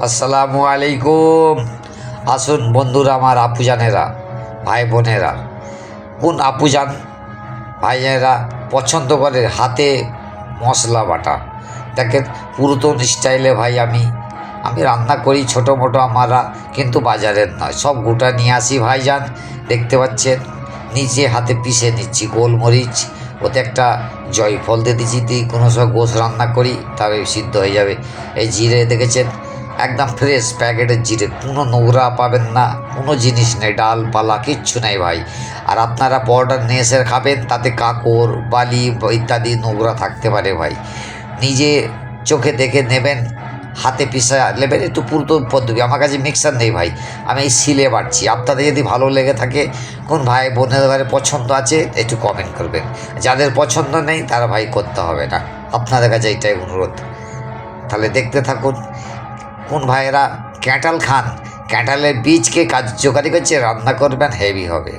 আসসালামু আলাইকুম। আসুন বন্ধুরা, আমার আপুজানেরা, ভাই বোনেরা, কোন আপুজান ভাইয়েরা পছন্দ করে হাতে মশলা বাটা? দেখেন, পুরাতন স্টাইলে ভাই আমি রান্না করি ছোটো মোটো আমারা, কিন্তু বাজারের নয়, সব গোটা নিয়ে আসি ভাইজান। দেখতে পাচ্ছেন নিজে হাতে পিষে নিচ্ছি গোলমরিচ, ওতে একটা জয়ফল দিয়ে দিচ্ছি, দিয়ে কোনো সময় গোশ রান্না করি তবে সিদ্ধ হয়ে যাবে। এই জিরে দেখেছেন, একদম ফ্রেশ প্যাকেটের জিরে, কোনো নোংরা পাবেন না, কোনো জিনিস নেই, ডালপালা কিচ্ছু নেই ভাই। আর আপনারা পাউডার নিয়ে এসে খাবেন, তাতে কাঁকড় বালি ইত্যাদি নোংরা থাকতে পারে ভাই। নিজে চোখে দেখে নেবেন, হাতে পিষা নেবেন। একটু পুরাতন পদ্ধতি, আমার কাছে মিক্সার নেই ভাই, আমি এই শিলে বাটছি। আপনাদের যদি ভালো লেগে থাকে, কোন ভাই বোনের ঘরে পছন্দ আছে একটু কমেন্ট করবেন। যাদের পছন্দ নেই তারা ভাই করতে হবে না, আপনাদের কাছে এইটাই অনুরোধ। তাহলে দেখতে থাকুন। কোন ভাইয়েরা ক্যাঁঠাল খান, ক্যাঁঠালের বীজকে কার্যকারী করছে, রান্না করবেন, হেভি হবে।